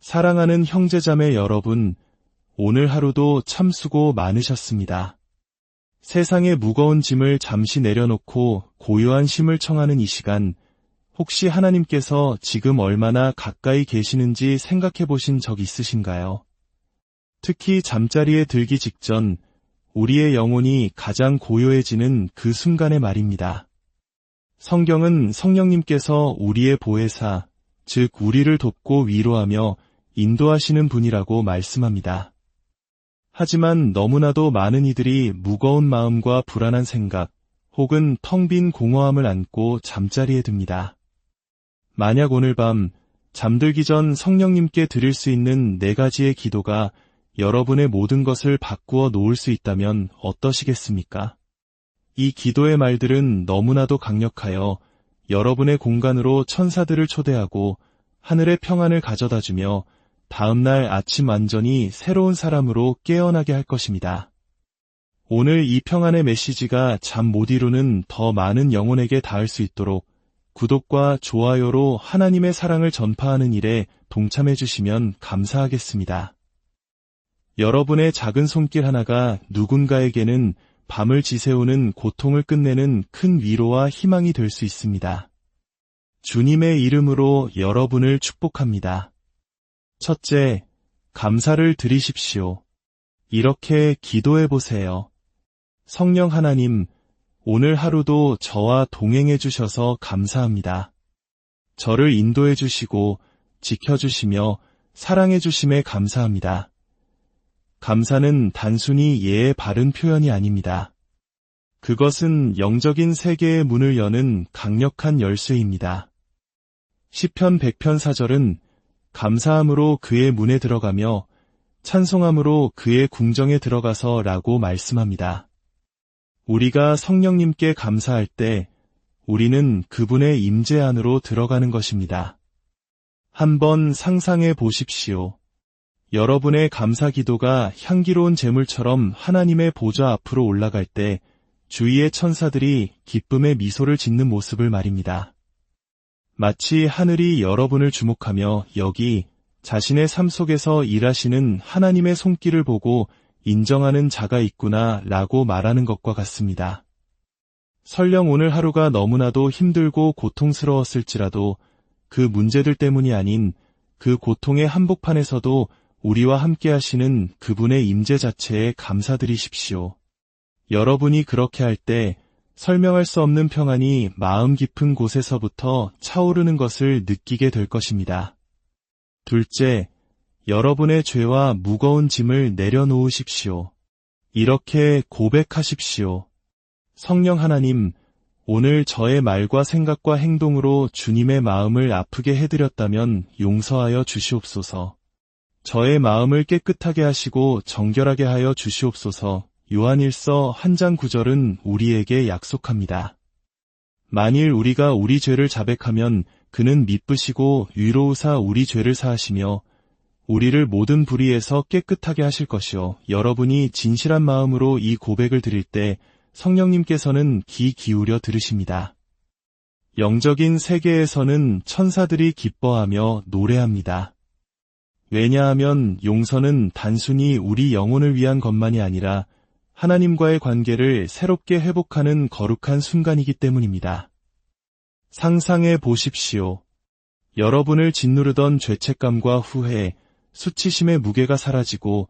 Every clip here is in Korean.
사랑하는 형제자매 여러분, 오늘 하루도 참 수고 많으셨습니다. 세상의 무거운 짐을 잠시 내려놓고 고요한 쉼을 청하는 이 시간, 혹시 하나님께서 지금 얼마나 가까이 계시는지 생각해 보신 적 있으신가요? 특히 잠자리에 들기 직전 우리의 영혼이 가장 고요해지는 그 순간의 말입니다. 성경은 성령님께서 우리의 보혜사, 즉 우리를 돕고 위로하며 인도하시는 분이라고 말씀합니다. 하지만 너무나도 많은 이들이 무거운 마음과 불안한 생각, 혹은 텅 빈 공허함을 안고 잠자리에 듭니다. 만약 오늘 밤 잠들기 전 성령님께 드릴 수 있는 4가지의 기도가 여러분의 모든 것을 바꾸어 놓을 수 있다면 어떠시겠습니까? 이 기도의 말들은 너무나도 강력하여 여러분의 공간으로 천사들을 초대하고 하늘의 평안을 가져다주며 다음날 아침 완전히 새로운 사람으로 깨어나게 할 것입니다. 오늘 이 평안의 메시지가 잠 못 이루는 더 많은 영혼에게 닿을 수 있도록 구독과 좋아요로 하나님의 사랑을 전파하는 일에 동참해 주시면 감사하겠습니다. 여러분의 작은 손길 하나가 누군가에게는 밤을 지새우는 고통을 끝내는 큰 위로와 희망이 될 수 있습니다. 주님의 이름으로 여러분을 축복합니다. 첫째, 감사를 드리십시오. 이렇게 기도해 보세요. 성령 하나님, 오늘 하루도 저와 동행해 주셔서 감사합니다. 저를 인도해 주시고 지켜주시며 사랑해 주심에 감사합니다. 감사는 단순히 예의 바른 표현이 아닙니다. 그것은 영적인 세계의 문을 여는 강력한 열쇠입니다. 시편 100편 4절은 감사함으로 그의 문에 들어가며 찬송함으로 그의 궁정에 들어가서 라고 말씀합니다. 우리가 성령님께 감사할 때 우리는 그분의 임재 안으로 들어가는 것입니다. 한번 상상해 보십시오. 여러분의 감사 기도가 향기로운 제물처럼 하나님의 보좌 앞으로 올라갈 때 주위의 천사들이 기쁨의 미소를 짓는 모습을 말입니다. 마치 하늘이 여러분을 주목하며 여기 자신의 삶 속에서 일하시는 하나님의 손길을 보고 인정하는 자가 있구나 라고 말하는 것과 같습니다. 설령 오늘 하루가 너무나도 힘들고 고통스러웠을지라도 그 문제들 때문이 아닌 그 고통의 한복판에서도 우리와 함께 하시는 그분의 임재 자체에 감사드리십시오. 여러분이 그렇게 할 때 설명할 수 없는 평안이 마음 깊은 곳에서부터 차오르는 것을 느끼게 될 것입니다. 둘째, 여러분의 죄와 무거운 짐을 내려놓으십시오. 이렇게 고백하십시오. 성령 하나님, 오늘 저의 말과 생각과 행동으로 주님의 마음을 아프게 해드렸다면 용서하여 주시옵소서. 저의 마음을 깨끗하게 하시고 정결하게 하여 주시옵소서. 요한일서 1장 9절은 우리에게 약속합니다. 만일 우리가 우리 죄를 자백하면 그는 미쁘시고 위로우사 우리 죄를 사하시며 우리를 모든 불의에서 깨끗하게 하실 것이요. 여러분이 진실한 마음으로 이 고백을 드릴 때 성령님께서는 귀 기울여 들으십니다. 영적인 세계에서는 천사들이 기뻐하며 노래합니다. 왜냐하면 용서는 단순히 우리 영혼을 위한 것만이 아니라 하나님과의 관계를 새롭게 회복하는 거룩한 순간이기 때문입니다. 상상해 보십시오. 여러분을 짓누르던 죄책감과 후회, 수치심의 무게가 사라지고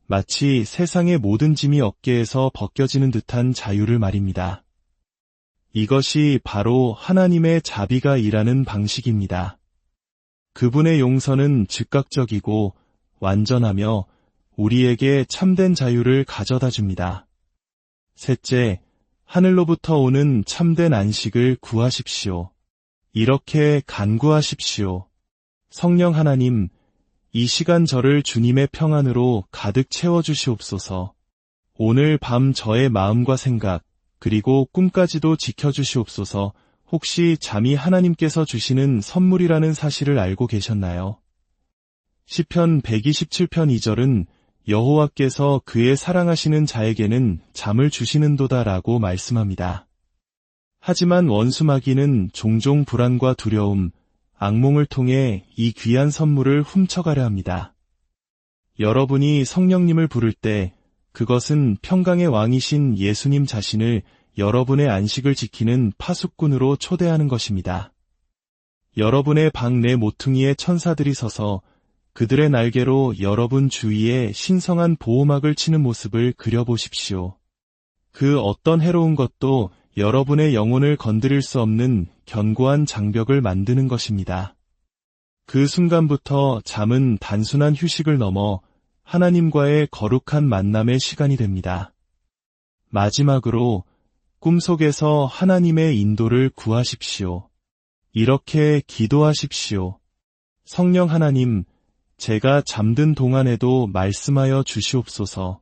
마치 세상의 모든 짐이 어깨에서 벗겨지는 듯한 자유를 말입니다. 이것이 바로 하나님의 자비가 일하는 방식입니다. 그분의 용서는 즉각적이고 완전하며 우리에게 참된 자유를 가져다 줍니다. 셋째, 하늘로부터 오는 참된 안식을 구하십시오. 이렇게 간구하십시오. 성령 하나님, 이 시간 저를 주님의 평안으로 가득 채워주시옵소서. 오늘 밤 저의 마음과 생각, 그리고 꿈까지도 지켜주시옵소서. 혹시 잠이 하나님께서 주시는 선물이라는 사실을 알고 계셨나요? 시편 127편 2절은 여호와께서 그의 사랑하시는 자에게는 잠을 주시는도다 라고 말씀합니다. 하지만 원수 마귀는 종종 불안과 두려움, 악몽을 통해 이 귀한 선물을 훔쳐가려 합니다. 여러분이 성령님을 부를 때 그것은 평강의 왕이신 예수님 자신을 여러분의 안식을 지키는 파수꾼으로 초대하는 것입니다. 여러분의 방 내 모퉁이에 천사들이 서서 그들의 날개로 여러분 주위에 신성한 보호막을 치는 모습을 그려보십시오. 그 어떤 해로운 것도 여러분의 영혼을 건드릴 수 없는 견고한 장벽을 만드는 것입니다. 그 순간부터 잠은 단순한 휴식을 넘어 하나님과의 거룩한 만남의 시간이 됩니다. 마지막으로 꿈속에서 하나님의 인도를 구하십시오. 이렇게 기도하십시오. 성령 하나님, 제가 잠든 동안에도 말씀하여 주시옵소서.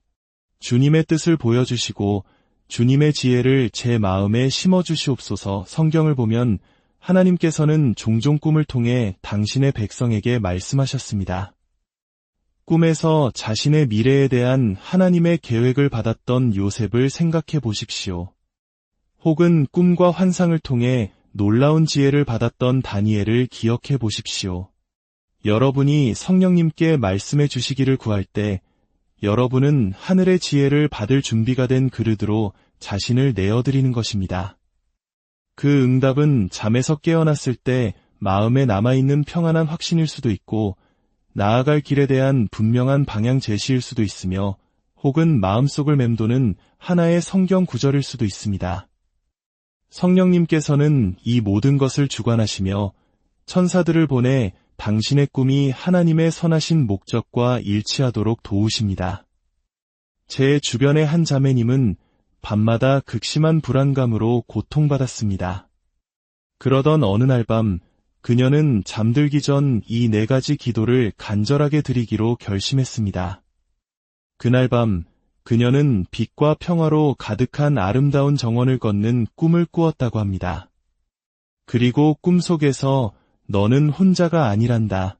주님의 뜻을 보여주시고 주님의 지혜를 제 마음에 심어주시옵소서. 성경을 보면 하나님께서는 종종 꿈을 통해 당신의 백성에게 말씀하셨습니다. 꿈에서 자신의 미래에 대한 하나님의 계획을 받았던 요셉을 생각해 보십시오. 혹은 꿈과 환상을 통해 놀라운 지혜를 받았던 다니엘을 기억해 보십시오. 여러분이 성령님께 말씀해 주시기를 구할 때 여러분은 하늘의 지혜를 받을 준비가 된 그릇으로 자신을 내어드리는 것입니다. 그 응답은 잠에서 깨어났을 때 마음에 남아있는 평안한 확신일 수도 있고 나아갈 길에 대한 분명한 방향 제시일 수도 있으며 혹은 마음속을 맴도는 하나의 성경 구절일 수도 있습니다. 성령님께서는 이 모든 것을 주관하시며 천사들을 보내 당신의 꿈이 하나님의 선하신 목적과 일치하도록 도우십니다. 제 주변의 한 자매님은 밤마다 극심한 불안감으로 고통받았습니다. 그러던 어느 날 밤 그녀는 잠들기 전 이 4가지 기도를 간절하게 드리기로 결심했습니다. 그날 밤 그녀는 빛과 평화로 가득한 아름다운 정원을 걷는 꿈을 꾸었다고 합니다. 그리고 꿈속에서 너는 혼자가 아니란다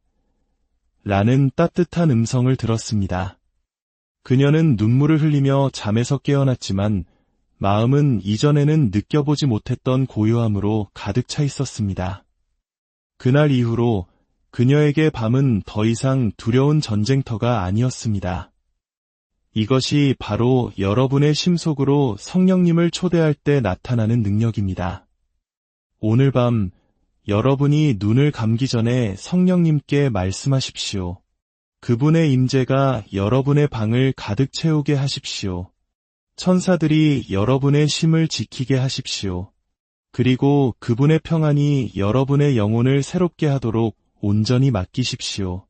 라는 따뜻한 음성을 들었습니다. 그녀는 눈물을 흘리며 잠에서 깨어났지만 마음은 이전에는 느껴보지 못했던 고요함으로 가득 차 있었습니다. 그날 이후로 그녀에게 밤은 더 이상 두려운 전쟁터가 아니었습니다. 이것이 바로 여러분의 심속으로 성령님을 초대할 때 나타나는 능력입니다. 오늘 밤 여러분이 눈을 감기 전에 성령님께 말씀하십시오. 그분의 임재가 여러분의 방을 가득 채우게 하십시오. 천사들이 여러분의 심을 지키게 하십시오. 그리고 그분의 평안이 여러분의 영혼을 새롭게 하도록 온전히 맡기십시오.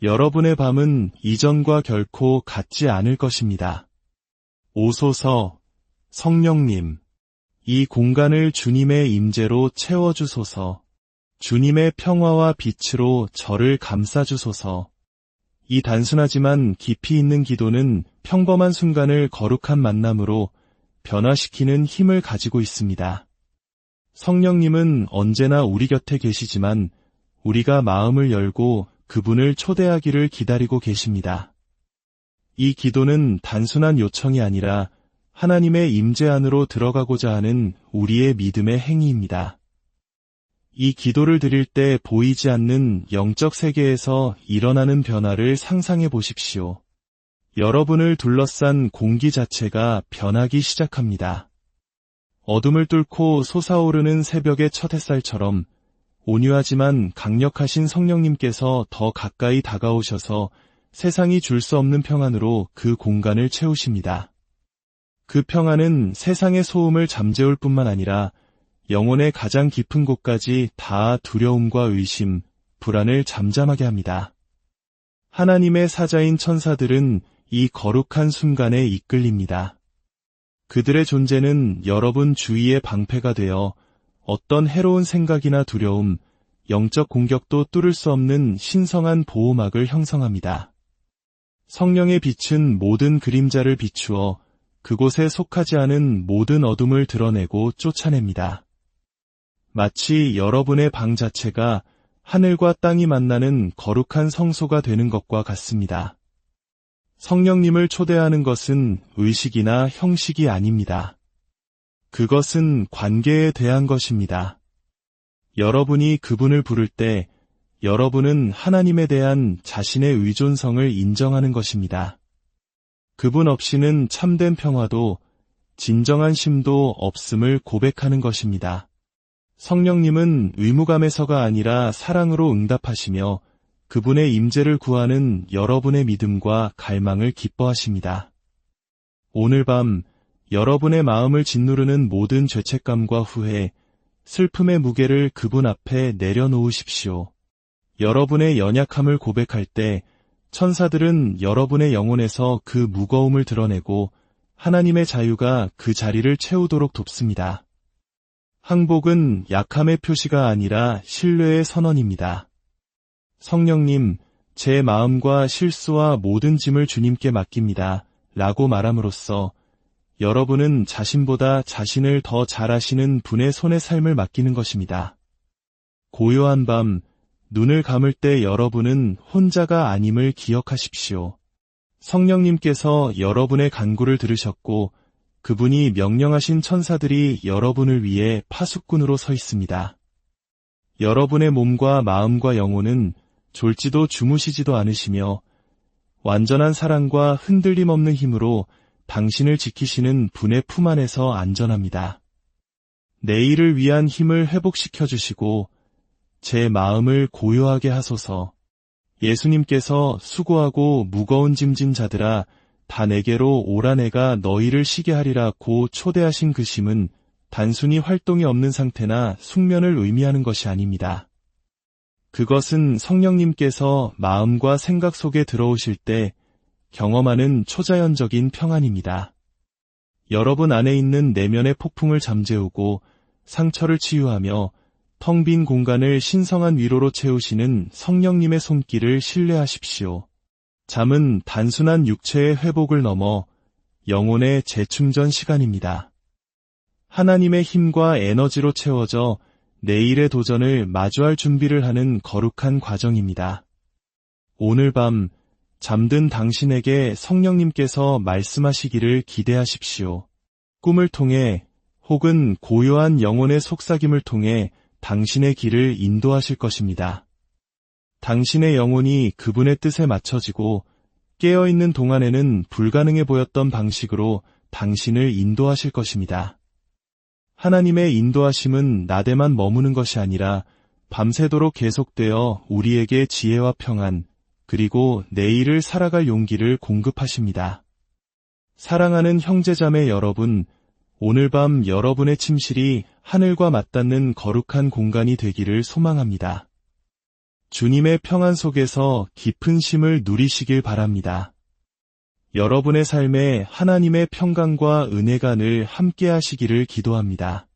여러분의 밤은 이전과 결코 같지 않을 것입니다. 오소서, 성령님, 이 공간을 주님의 임재로 채워주소서. 주님의 평화와 빛으로 저를 감싸주소서. 이 단순하지만 깊이 있는 기도는 평범한 순간을 거룩한 만남으로 변화시키는 힘을 가지고 있습니다. 성령님은 언제나 우리 곁에 계시지만 우리가 마음을 열고 그분을 초대하기를 기다리고 계십니다. 이 기도는 단순한 요청이 아니라 하나님의 임재 안으로 들어가고자 하는 우리의 믿음의 행위입니다. 이 기도를 드릴 때 보이지 않는 영적 세계에서 일어나는 변화를 상상해 보십시오. 여러분을 둘러싼 공기 자체가 변하기 시작합니다. 어둠을 뚫고 솟아오르는 새벽의 첫 햇살처럼 온유하지만 강력하신 성령님께서 더 가까이 다가오셔서 세상이 줄 수 없는 평안으로 그 공간을 채우십니다. 그 평안은 세상의 소음을 잠재울 뿐만 아니라 영혼의 가장 깊은 곳까지 닿아 두려움과 의심, 불안을 잠잠하게 합니다. 하나님의 사자인 천사들은 이 거룩한 순간에 이끌립니다. 그들의 존재는 여러분 주위의 방패가 되어 어떤 해로운 생각이나 두려움, 영적 공격도 뚫을 수 없는 신성한 보호막을 형성합니다. 성령의 빛은 모든 그림자를 비추어 그곳에 속하지 않은 모든 어둠을 드러내고 쫓아냅니다. 마치 여러분의 방 자체가 하늘과 땅이 만나는 거룩한 성소가 되는 것과 같습니다. 성령님을 초대하는 것은 의식이나 형식이 아닙니다. 그것은 관계에 대한 것입니다. 여러분이 그분을 부를 때 여러분은 하나님에 대한 자신의 의존성을 인정하는 것입니다. 그분 없이는 참된 평화도 진정한 쉼도 없음을 고백하는 것입니다. 성령님은 의무감에서가 아니라 사랑으로 응답하시며 그분의 임재를 구하는 여러분의 믿음과 갈망을 기뻐하십니다. 오늘 밤 여러분의 마음을 짓누르는 모든 죄책감과 후회, 슬픔의 무게를 그분 앞에 내려놓으십시오. 여러분의 연약함을 고백할 때 천사들은 여러분의 영혼에서 그 무거움을 드러내고 하나님의 자유가 그 자리를 채우도록 돕습니다. 항복은 약함의 표시가 아니라 신뢰의 선언입니다. 성령님, 제 마음과 실수와 모든 짐을 주님께 맡깁니다. 라고 말함으로써 여러분은 자신보다 자신을 더 잘 아시는 분의 손에 삶을 맡기는 것입니다. 고요한 밤, 눈을 감을 때 여러분은 혼자가 아님을 기억하십시오. 성령님께서 여러분의 간구를 들으셨고 그분이 명령하신 천사들이 여러분을 위해 파수꾼으로 서 있습니다. 여러분의 몸과 마음과 영혼은 졸지도 주무시지도 않으시며 완전한 사랑과 흔들림 없는 힘으로 당신을 지키시는 분의 품 안에서 안전합니다. 내일을 위한 힘을 회복시켜 주시고 제 마음을 고요하게 하소서. 예수님께서 수고하고 무거운 짐진 자들아 다 내게로 오라 내가 너희를 쉬게 하리라고 초대하신 그 쉼은 단순히 활동이 없는 상태나 숙면을 의미하는 것이 아닙니다. 그것은 성령님께서 마음과 생각 속에 들어오실 때 경험하는 초자연적인 평안입니다. 여러분 안에 있는 내면의 폭풍을 잠재우고 상처를 치유하며 텅 빈 공간을 신성한 위로로 채우시는 성령님의 손길을 신뢰하십시오. 잠은 단순한 육체의 회복을 넘어 영혼의 재충전 시간입니다. 하나님의 힘과 에너지로 채워져 내일의 도전을 마주할 준비를 하는 거룩한 과정입니다. 오늘 밤 잠든 당신에게 성령님께서 말씀하시기를 기대하십시오. 꿈을 통해 혹은 고요한 영혼의 속삭임을 통해 당신의 길을 인도하실 것입니다. 당신의 영혼이 그분의 뜻에 맞춰지고 깨어있는 동안에는 불가능해 보였던 방식으로 당신을 인도하실 것입니다. 하나님의 인도하심은 낮에만 머무는 것이 아니라 밤새도록 계속되어 우리에게 지혜와 평안, 그리고 내일을 살아갈 용기를 공급하십니다. 사랑하는 형제자매 여러분, 오늘 밤 여러분의 침실이 하늘과 맞닿는 거룩한 공간이 되기를 소망합니다. 주님의 평안 속에서 깊은 쉼을 누리시길 바랍니다. 여러분의 삶에 하나님의 평강과 은혜가 늘 함께 하시기를 기도합니다.